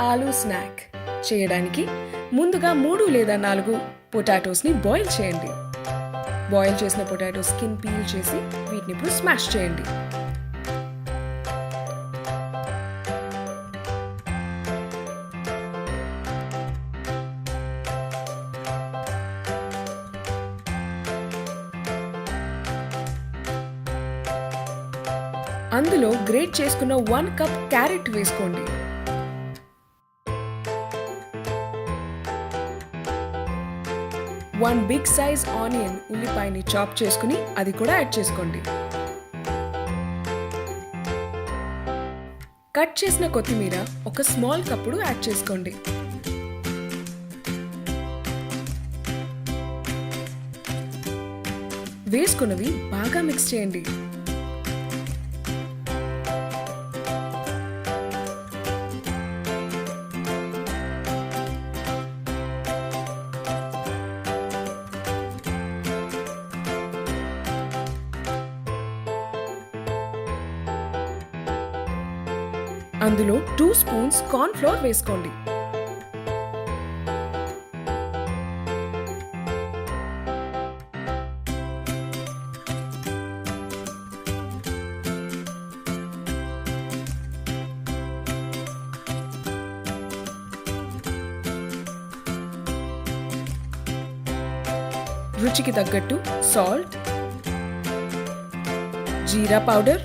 Aloo snack చేయడానికి ముందుగా 3 లేదా 4 పొటాటోస్ని బాయిల్ చేయండి. బాయిల్ చేసిన పొటాటో స్కిన్ పీల్ చేసి వీటిని ఇప్పుడు స్మాష్ చేయండి. అందులో గ్రేట్ చేసుకున్న 1 కప్ క్యారెట్ వేసుకోండి. వన్ బిగ్ సైజ్ ఆనియన్ ఉల్లిపాయని చాప్ చేసుకుని అది కూడా యాడ్ చేసుకోండి. కట్ చేసిన కొత్తిమీర ఒక స్మాల్ కప్పుడు యాడ్ చేసుకోండి. వేసుకున్నవి బాగా మిక్స్ చేయండి. అందులో 2 స్పూన్స్ కార్న్ ఫ్లోర్ వేసుకోండి. రుచికి తగ్గట్టు సాల్ట్, జీరా పౌడర్,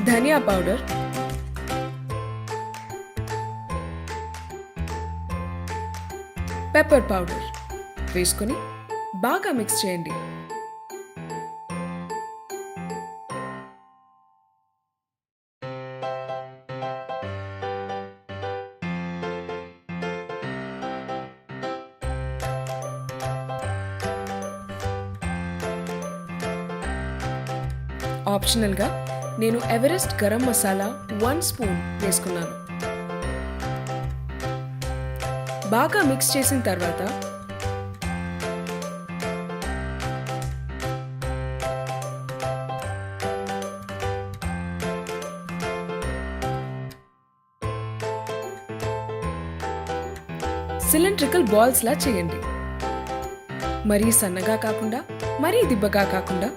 ధనియా పౌడర్, పెప్పర్ పౌడర్ వేసుకొని బాగా మిక్స్ చేయండి. ఆప్షనల్గా నేను ఎవరెస్ట్ గరం మసాలా 1 స్పూన్ వేసుకున్నాను. బాగా మిక్స్ చేసిన తర్వాత సిలిండ్రికల్ బాల్స్ లా చేయండి. మరీ సన్నగా కాకుండా మరీ దిబ్బగా కాకుండా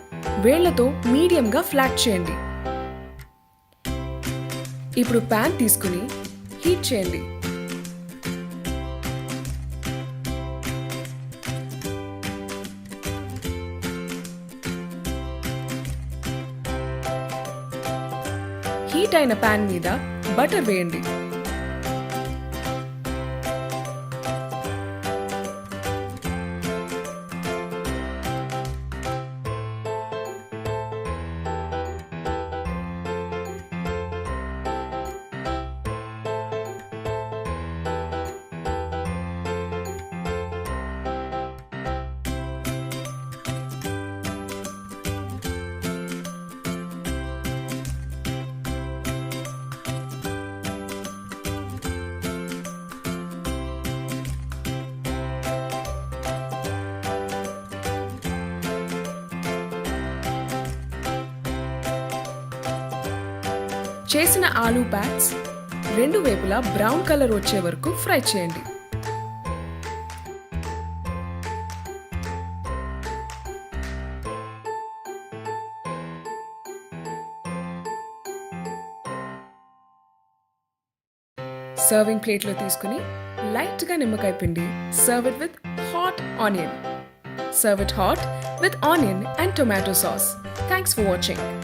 వేళ్లతో మీడియంగా ఫ్లాట్ చేయండి. ఇప్పుడు ప్యాన్ తీసుకుని హీట్ చేయండి. హీట్ అయిన ప్యాన్ మీద బటర్ వేయండి. చేసిన ఆలూ ప్యాట్స్ 2 వైపులా బ్రౌన్ కలర్ వచ్చే వరకు ఫ్రై చేయండి. సర్వింగ్ ప్లేట్లో తీసుకుని లైట్గా నిమ్మకాయ పిండి serve it with hot onion. Serve it hot with onion and tomato sauce. Thanks for watching.